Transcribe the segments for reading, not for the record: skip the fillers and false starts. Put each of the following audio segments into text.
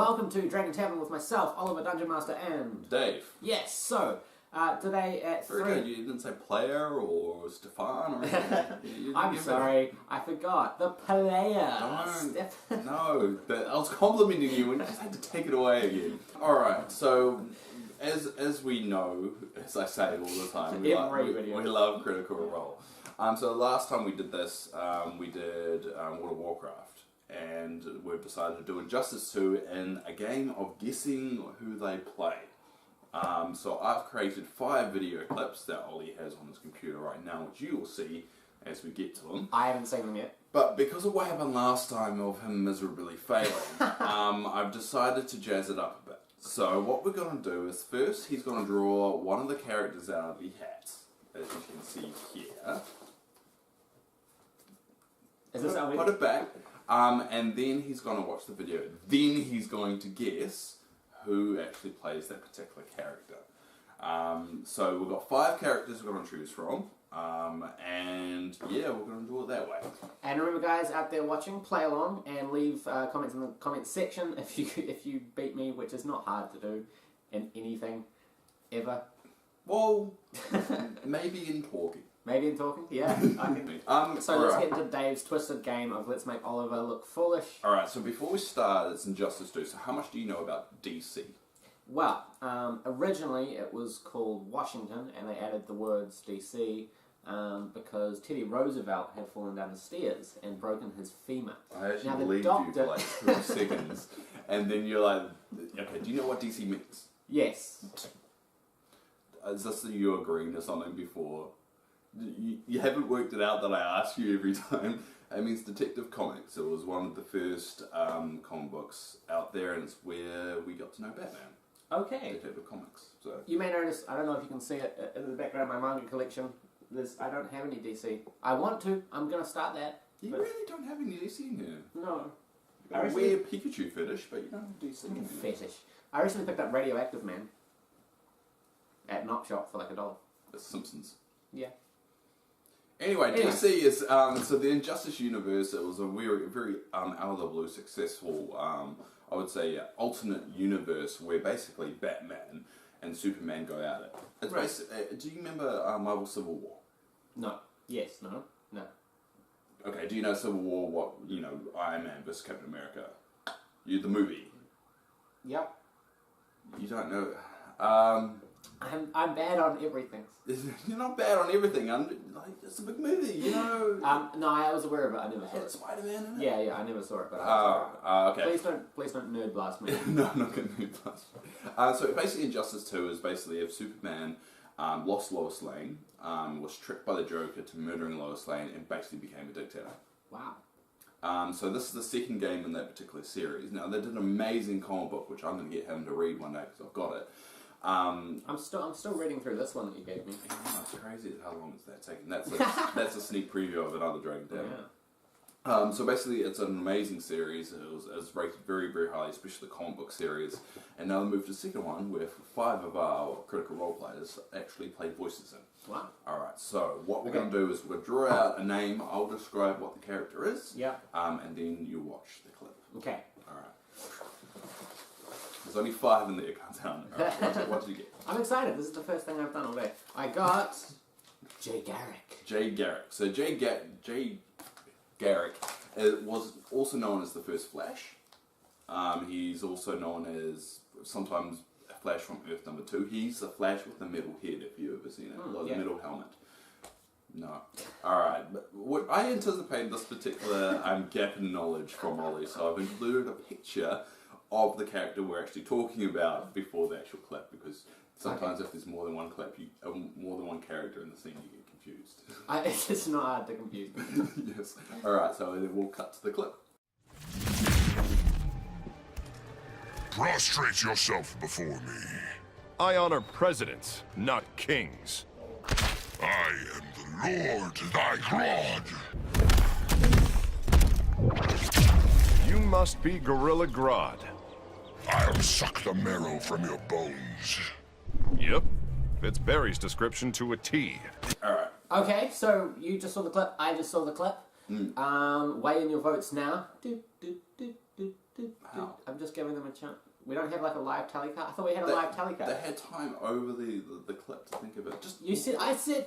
welcome to Dragon Tavern with myself, Oliver, Dungeon Master, and... Dave. Yes, so, today at Very 3... good. You didn't say player or Stefan or anything. I'm sorry, I forgot. The player. Don't. No, I was complimenting you and you just had to take it away again. Alright, so... As we know, as I say all the time, we love Critical Role. So the last time we did this, we did World of Warcraft. And we've decided to do Injustice 2 in a game of guessing who they play. So I've created 5 video clips that Ollie has on his computer right now, which you will see as we get to them. I haven't seen them yet. But because of what happened last time of him miserably failing, I've decided to jazz it up a bit. So what we're going to do is first he's going to draw one of the characters out of the hat, as you can see here. Is this how we... Put it back. And then he's going to watch the video. Then he's going to guess who actually plays that particular character. So we've got 5 characters we're going to choose from. And yeah, we're going to do it that way. And remember, guys out there watching, play along and leave comments in the comments section if you beat me, which is not hard to do in anything, ever. Well, maybe in talking. Maybe in talking, yeah. So let's get into Dave's twisted game of let's make Oliver look foolish. Alright, so before we start, it's Injustice 2. So how much do you know about DC? Well, originally it was called Washington, and they added the words DC because Teddy Roosevelt had fallen down the stairs and broken his femur. I actually believed you for like 2 seconds. And then you're like, okay, do you know what DC means? Yes. Is this you agreeing to something before? You haven't worked it out that I ask you every time. It means Detective Comics. It was one of the first comic books out there, and it's where we got to know Batman. Okay. Detective Comics. So you may notice, I don't know if you can see it in the background of my manga collection, I don't have any DC. I want to. I'm going to start that. You really don't have any DC in here. No. You got a weird Pikachu fetish, but you don't have DC in here. Fetish. I recently picked up Radioactive Man at Knock Shop for like $1. The Simpsons. Yeah. Anyway, DC is, so the Injustice universe, it was a very out of the blue successful, I would say, alternate universe where basically Batman and Superman go at it. It's right. Do you remember Marvel Civil War? No. Yes, no. No. Okay, do you know Civil War, what, Iron Man versus Captain America? The movie? Yep. You don't know? I'm bad on everything. You're not bad on everything. It's a big movie, No, I was aware of it. I never saw it. Spider-Man in it? Yeah, I never saw it. But okay. Please don't nerd blast me. No, I'm not going to nerd blast you. So basically, Injustice 2 is basically if Superman lost Lois Lane, was tricked by the Joker to murdering Lois Lane, and basically became a dictator. Wow. So this is the second game in that particular series. Now they did an amazing comic book, which I'm going to get him to read one day because I've got it. I'm still reading through this one that you gave me. Oh, it's crazy how long is that taking. That's a sneak preview of another Dragon Tavern. Yeah. So basically, it's an amazing series. It was rated very, very highly, especially the comic book series. And now they moved to the second one, where 5 of our Critical Role players actually play voices in. Wow. Alright, so what we're going to do is we're going to draw out a name. I'll describe what the character is. Yeah. And then you watch the clip. Okay. Alright. There's only 5 in there, can't tell. Right, what did you get? I'm excited. This is the first thing I've done all day. I got Jay Garrick. Jay Garrick. So Jay Garrick was also known as the first Flash. He's also known as sometimes Flash from Earth number 2. He's the Flash with the metal head, if you've ever seen it. The metal helmet. No. Alright, but what I anticipate this particular gap in knowledge from Ollie, so I've included a picture of the character we're actually talking about before the actual clip, because sometimes if there's more than one clip, more than one character in the scene, you get confused. It's not hard to confuse me. Yes. Alright, so then we'll cut to the clip. Prostrate yourself before me. I honor presidents, not kings. I am the Lord thy God. You must be Gorilla Grodd. I'll suck the marrow from your bones. Yep. Fits Barry's description to a T. Alright. Okay, so you just saw the clip, I just saw the clip. Weigh in your votes now. How? I'm just giving them a chance. We don't have like a live tally card. I thought we had a live tally card. They had time over the clip to think of it. Just You said, I said...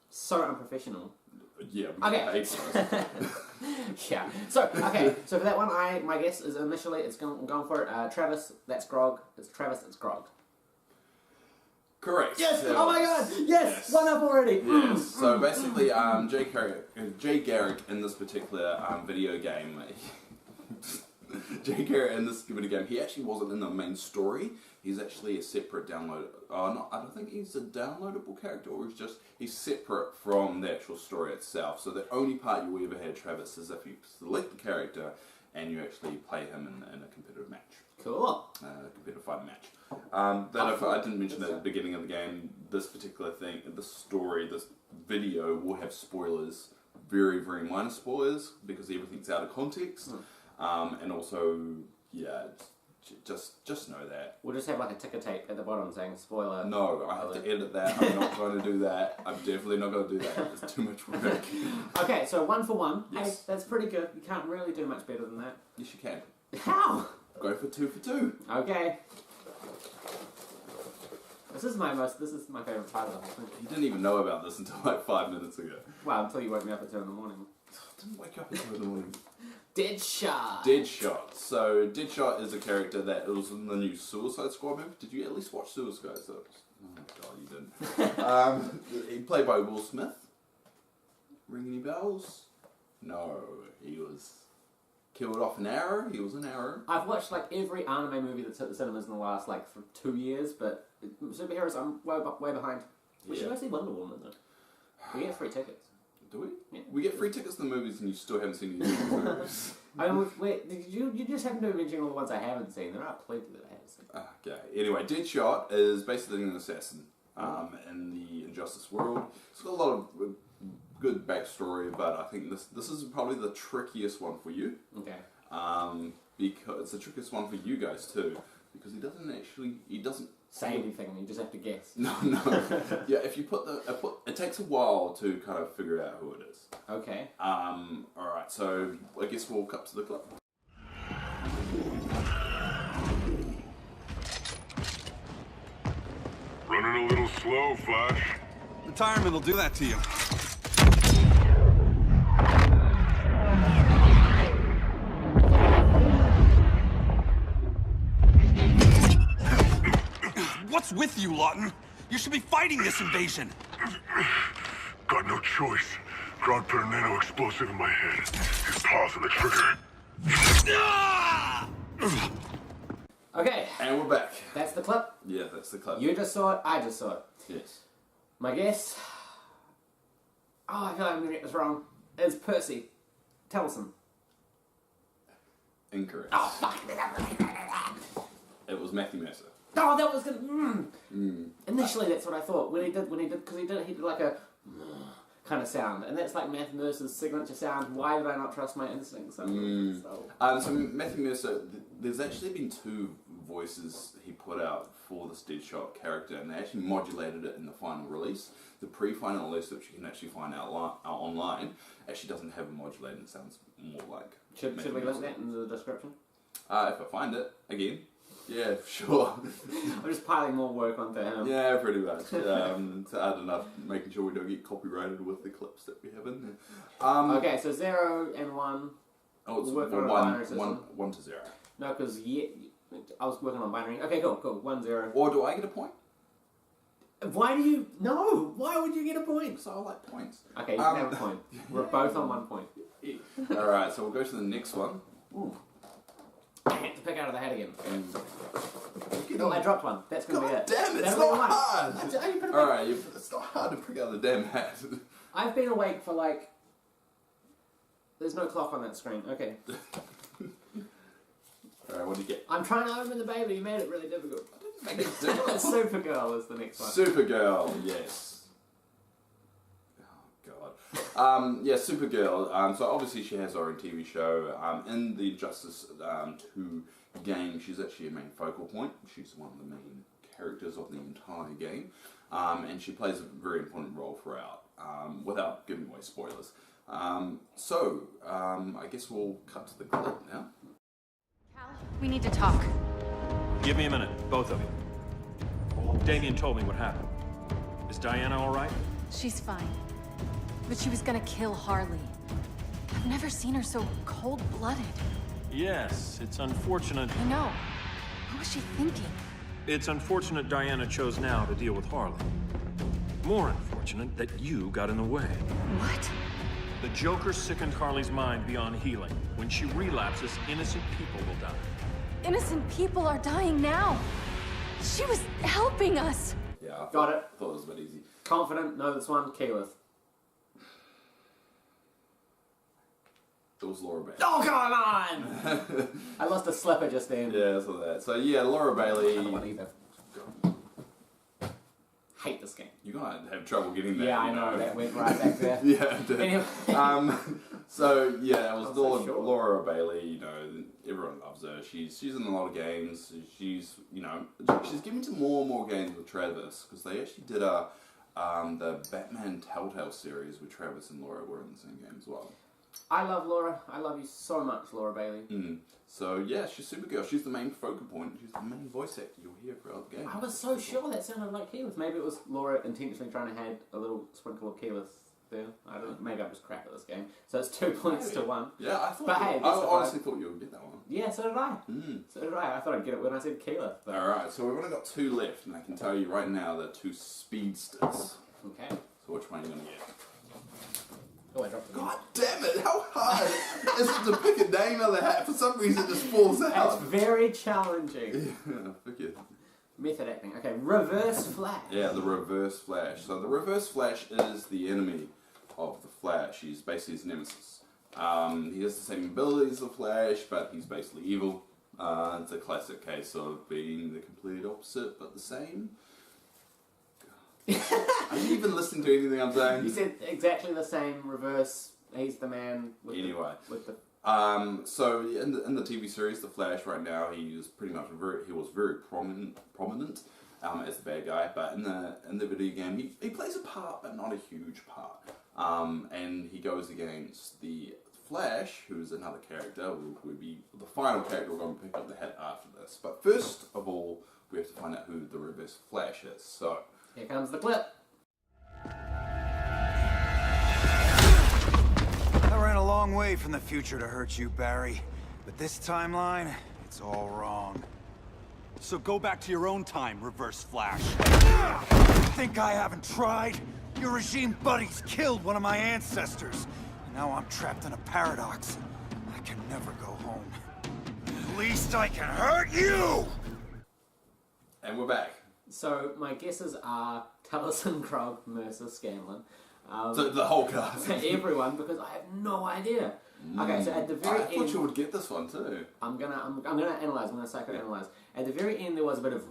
So unprofessional. yeah. Okay. Yeah. So for that one, my guess is initially I'm going for it. Travis, that's Grog. It's Travis, it's Grog. Correct. Yes! Oh my god! Yes! One up already! Yes. So basically, Jay Garrick in this particular video game, Jay Garrick in this video game, he actually wasn't in the main story. He's actually a separate download. I don't think he's a downloadable character, or he's separate from the actual story itself. So the only part you ever had Travis is if you select the character and you actually play him in a competitive match. Cool. Competitive fighting match. I didn't mention at the beginning of the game, this particular thing, this story, this video will have spoilers, very, very minor spoilers, because everything's out of context. And also, yeah, just know that. We'll just have like a ticker tape at the bottom saying spoiler. No, I have to edit that. I'm not going to do that. I'm definitely not going to do that. It's too much work. Okay, so 1 for 1. Yes. Hey, that's pretty good. You can't really do much better than that. Yes, you can. How? Go for 2 for 2. Okay. This is my favourite part of the whole thing. You didn't even know about this until like 5 minutes ago. Well, until you woke me up at 2 in the morning. I didn't wake up until in the morning. Deadshot! Deadshot. So, Deadshot is a character that was in the new Suicide Squad movie. Did you at least watch Suicide Squad? Oh god, you didn't. He played by Will Smith. Ring any bells? No, he was killed off an arrow. He was an arrow. I've watched like every anime movie that's hit the cinemas in the last like 2 years, but superheroes I'm way behind. We should go see Wonder Woman though. We get free tickets. Do we? Yeah. We get free tickets to the movies and you still haven't seen any of the movies. I mean, you just happen to be mentioning all the ones I haven't seen. There are plenty that I haven't seen. Okay. Anyway, Deadshot is basically an assassin in the Injustice world. It's got a lot of good backstory, but I think this is probably the trickiest one for you. Okay. Because it's the trickiest one for you guys too, because he doesn't say anything. You just have to guess. No. Yeah, if you it takes a while to kind of figure out who it is. Okay. Alright, so I guess we'll cut to the clip. Running a little slow, Flash. Retirement will do that to you. What's with you, Lawton? You should be fighting this invasion. Got no choice. Grodd put a nano explosive in my head. His paws on the trigger. Okay. And we're back. That's the clip. Yeah, that's the clip. You just saw it. I just saw it. Yes. My guess. Oh, I feel like I'm gonna get this wrong. Is Percy Tellison. Incorrect. Oh fuck! It was Matthew Mercer. Oh, that was good. Initially, that's what I thought when he did because he did like a kind of sound, and that's like Matthew Mercer's signature sound. Why did I not trust my instincts? So Matthew Mercer, there's actually been 2 voices he put out for this Deadshot character, and they actually modulated it in the final release. The pre-final release, which you can actually find out online, actually doesn't have a modulated. It sounds more like. Should we link that in the description? If I find it again. Yeah, sure. I'm just piling more work onto him. Yeah, pretty much. To add enough, making sure we don't get copyrighted with the clips that we have in there. Okay, so 0 and 1. Oh, it's We're working on a binary system. 1 to 0. No, because I was working on binary. Okay, cool. 1-0. Or do I get a point? Why do you... No! Why would you get a point? Because I like points. Okay, you can have a point. We're both on 1 point. Alright, so we'll go to the next one. Ooh. I had to pick out of the hat again. Oh, I dropped one. That's going to be it. Damn it, That's it's not one. hard! Alright, it's not hard to pick out the damn hat. I've been awake for like... There's no clock on that screen. Okay. Alright, what do you get? I'm trying to open the baby. You made it really difficult. Make it difficult. Supergirl is the next one. Supergirl, yes. Oh, God. Yeah, Supergirl. So obviously she has her own TV show. In the Justice 2 game, she's actually a main focal point. She's one of the main characters of the entire game. And she plays a very important role throughout, without giving away spoilers. I guess we'll cut to the clip now. Cal, we need to talk. Give me a minute, both of you. Damien told me what happened. Is Diana all right? She's fine. But she was gonna kill Harley. I've never seen her so cold-blooded. Yes, it's unfortunate. I know. What was she thinking? It's unfortunate Diana chose now to deal with Harley. More unfortunate that you got in the way. What? The Joker sickened Harley's mind beyond healing. When she relapses, innocent people will die. Innocent people are dying now. She was helping us. Yeah, I Got it. thought it was a bit easy. Confident, know this one, Keyleth. It was Laura Bailey. Oh, come on! I lost a slipper just then. Yeah, I saw that. So yeah, Laura Bailey. I don't want either. Hate this game. You're gonna have trouble getting there. Yeah, I know. That went right back there. Yeah, it did. Anyway. So yeah, it was I'm so sure. Laura Bailey. You know, everyone loves her. She's in a lot of games. She's she's getting into more and more games with Travis because they actually did the Batman Telltale series where Travis and Laura were in the same game as well. I love Laura. I love you so much, Laura Bailey. So yeah, she's Supergirl. She's the main focal point. She's the main voice actor you'll hear throughout the game. I was so sure that sounded like Keyleth. Maybe it was Laura intentionally trying to add a little sprinkle of Keyleth there. I don't know. Maybe I'm just crap at this game. So it's 2 points to 1. Yeah, I thought. But hey, I honestly thought you would get that one. Yeah, so did I. So did I. I thought I'd get it when I said Keyleth. But... Alright, so we've only got 2 left, and I can tell you right now they're 2 speedsters. Okay. So which one are you going to get? Oh, I dropped it. God damn it, how hard is it to pick a name out of the hat? For some reason it just falls out. It's very challenging. Yeah, forget. Method acting. Okay, Reverse Flash. Yeah, the Reverse Flash. So the Reverse Flash is the enemy of the Flash. He's basically his nemesis. He has the same abilities as the Flash, but he's basically evil. It's a classic case of being the complete opposite, but the same. Are you even listening to anything I'm saying? You said exactly the same. Reverse. He's the man with Anyway. with the... So in the TV series, The Flash, right now, he is pretty much very prominent as the bad guy. But in the video game, he plays a part, but not a huge part. And he goes against the Flash, who's another character, who would be the final character we're going to pick up the hat after this. But first of all, we have to find out who the Reverse Flash is. So Here comes the clip. I ran a long way from the future to hurt you, Barry. But this timeline, it's all wrong. So go back to your own time, Reverse Flash. Think I haven't tried? Your regime buddies killed one of my ancestors. And now I'm trapped in a paradox. I can never go home. At least I can hurt you! and we're back. So my guesses are Taliesin, Krog, Mercer, Scanlon. So the whole cast. Everyone, because I have no idea. Okay, so at the very I end, thought you would get this one too. I'm gonna analyze. I'm gonna psychoanalyze. At the very end, there was a bit of,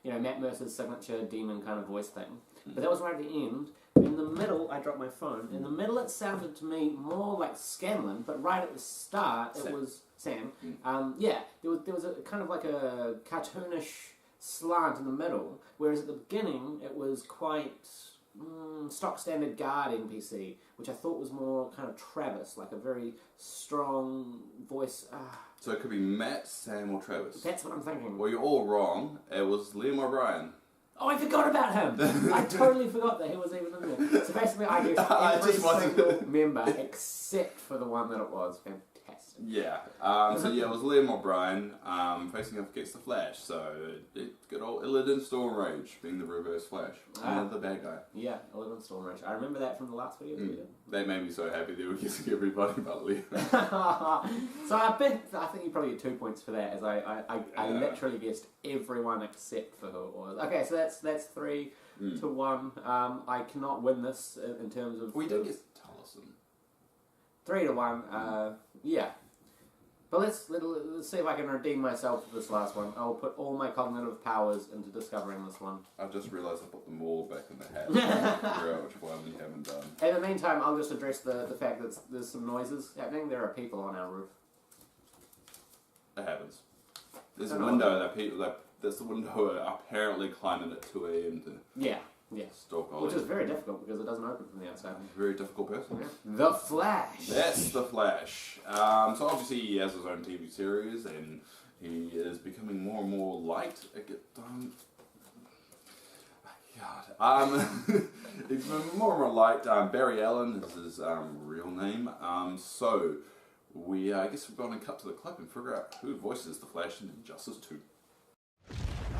Matt Mercer's signature demon kind of voice thing. But that was right at the end. In the middle, I dropped my phone. In the middle, it sounded to me more like Scanlon, but right at the start, it was Sam. There was a kind of like a cartoonish slant in the middle, whereas at the beginning, it was quite stock standard guard NPC, which I thought was more kind of Travis, like a very strong voice. So it could be Matt, Sam, or Travis. That's what I'm thinking. Well, you're all wrong. It was Liam O'Brien. Oh, I forgot about him! I totally forgot that he was even in there. So basically, I guessed every single member except for the one that it was. Fantastic. Yeah. It was Liam O'Brien facing up against the Flash. So good old Illidan Stormrage being the Reverse Flash, the bad guy. Yeah, 11 Stormrage. I remember that from the last video. They made me so happy they were guessing everybody but Liam. So I think you probably get 2 points for that, as I literally guessed everyone except for who it was. Okay, so that's 3 to 1. I cannot win this in terms of. We did get Taliesin. 3 to 1. Yeah. But let's see if I can redeem myself for this last one. I'll put all my cognitive powers into discovering this one. I just realised I put them all back in the hat. Figure out which one you haven't done. In the meantime, I'll just address the fact that there's some noises happening. There are people on our roof. It happens. There's a window that there's a window apparently climbing at 2 a.m. to Yeah. Yeah. Stalk Which Ollie. is very difficult because it doesn't open from the outside. Very difficult person. Yeah. The Flash. That's the Flash. So obviously he has his own TV series, and he is becoming more and more liked. He's becoming more and more liked. Barry Allen is his real name. So I guess we're going to cut to the clip and figure out who voices the Flash in Injustice 2.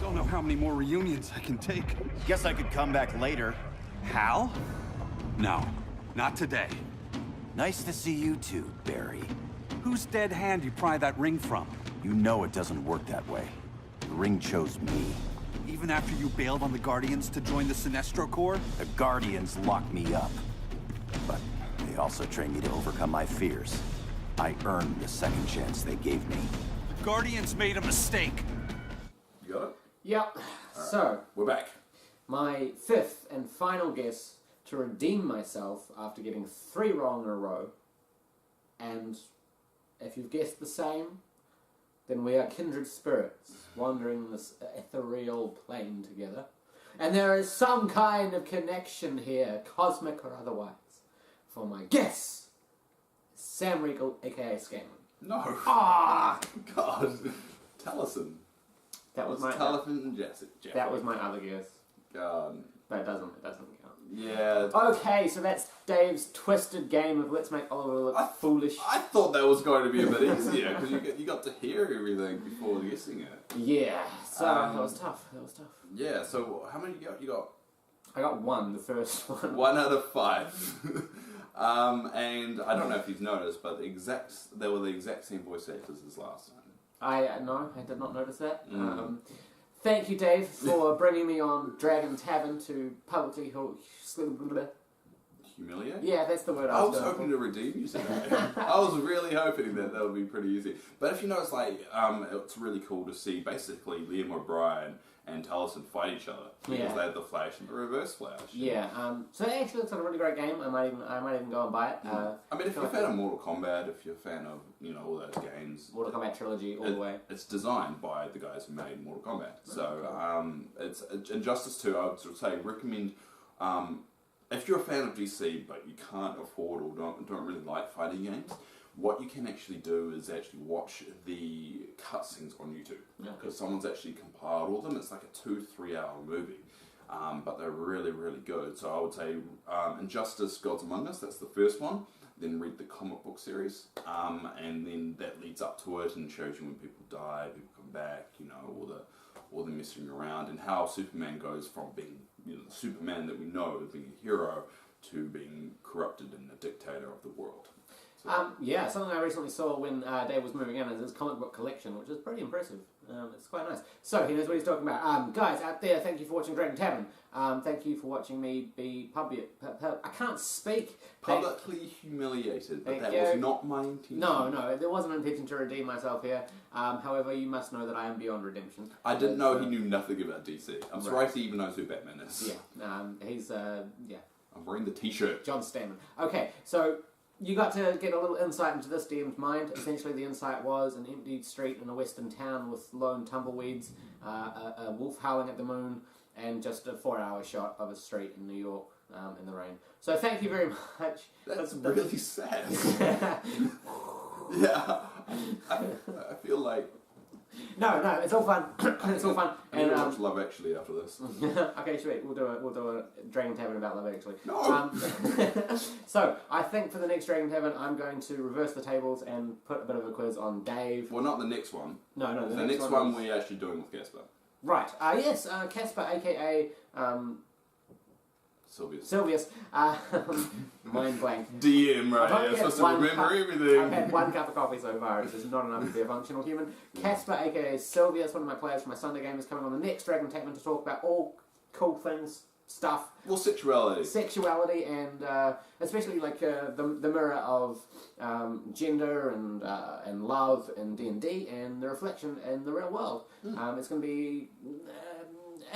Don't know how many more reunions I can take. Guess I could come back later. Hal? No, not today. Nice to see you too, Barry. Whose dead hand you pry that ring from? You know it doesn't work that way. The ring chose me. Even after you bailed on the Guardians to join the Sinestro Corps? The Guardians locked me up. But they also trained me to overcome my fears. I earned the second chance they gave me. The Guardians made a mistake. You got it? Yep. So, We're back. my fifth and final guess to redeem myself after getting 3 wrong in a row. And if you've guessed the same, then we are kindred spirits wandering this ethereal plane together. And there is some kind of connection here, cosmic or otherwise. For my guess, Sam Riegel, aka Scanlan. No. Ah! God. Tellison. That was my Tellison and Jessica. that was my other guess. God. But it doesn't count. Yeah. Okay, so that's Dave's twisted game of let's make Oliver look foolish. I thought that was going to be a bit easier because you got to hear everything before guessing it. Yeah, so that was tough. Yeah. So how many you got? You got I got 1, the first one. 1 out of 5. And I don't know if you've noticed, but they were the exact same voice actors as last time. No, I did not notice that. Thank you, Dave, for bringing me on Dragon Tavern to publicly Humiliate? Yeah, that's the word I was going hoping for. to redeem you today. I was really hoping that would be pretty easy. But if you notice, it's really cool to see basically Liam O'Brien and Tellison fight each other because Yeah. they had the Flash and the Reverse Flash. Yeah, so it actually looks like a really great game. I might even go and buy it. I mean, if you're a fan of Mortal Kombat, if you're a fan of all those games, Mortal Kombat trilogy all the way. It's designed by the guys who made Mortal Kombat. So it's Injustice 2. I would sort of say recommend. If you're a fan of DC but you can't afford or don't really like fighting games, what you can actually do is actually watch the cutscenes on YouTube because someone's actually compiled all of them. It's like a 2-3 hour movie, but they're really, really good. So I would say Injustice: Gods Among Us. That's the first one. Then read the comic book series, and then that leads up to it and shows you when people die, people come back. All the messing around and how Superman goes from being the Superman that we know as being a hero to being corrupted and a dictator of the world. Something I recently saw when Dave was moving in is his comic book collection, which is pretty impressive. It's quite nice. So he knows what he's talking about. Guys out there, thank you for watching Dragon Tavern. Thank you for watching me be I can't speak. Publicly humiliated, but that you. was not my intention. No, there wasn't an intention to redeem myself here. However, you must know that I am beyond redemption. I didn't know he knew nothing about DC. I'm surprised he even knows who Batman is. Yeah, he's I'm wearing the T-shirt. John Steinman. Okay, so you got to get a little insight into this DM's mind. Essentially, the insight was an empty street in a western town with lone tumbleweeds, a wolf howling at the moon, and just a 4-hour shot of a street in New York in the rain. So thank you very much. That's really sad. Yeah, I feel like... No, it's all fun. It's all fun. I need to watch Love Actually after this. Okay, sweet. We'll do a Dragon Tavern about Love Actually. No. So I think for the next Dragon Tavern, I'm going to reverse the tables and put a bit of a quiz on Dave. Well, not the next one. No. The next one we're actually doing with Casper. Right. Yes. Casper, aka Sylvius. Mind blank. DM, right? I've You're only supposed to had remember everything. I've had 1 cup of coffee so far, which is not enough to be a functional human. Casper, aka Sylvius, one of my players from my Sunday game, is coming on the next Dragon Tavern to talk about all cool things, stuff. Well, sexuality, and especially like the mirror of gender and love in D&D and the reflection in the real world. It's going to be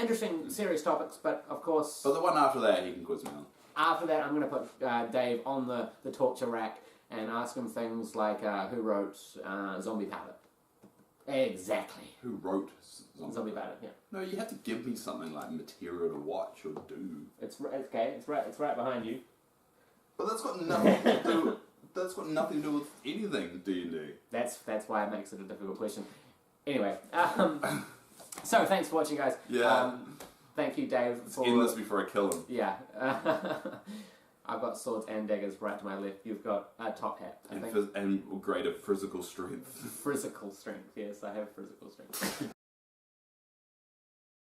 interesting, serious topics, but of course... But the one after that, he can quiz me on. After that, I'm going to put Dave on the torture rack and ask him things like who wrote Zombie Powder. Exactly. Who wrote Zombie Bandit, yeah. No, you have to give me something like material to watch or do. It's okay. It's right behind you. But that's got nothing to do. That's got nothing to do with anything D&D. That's why it makes it a difficult question. Anyway, so thanks for watching, guys. Yeah. Thank you, Dave. For End this before I kill him. Yeah. I've got swords and daggers right to my left. You've got a top hat. I think. And greater physical strength. Physical strength. Yes, I have physical strength.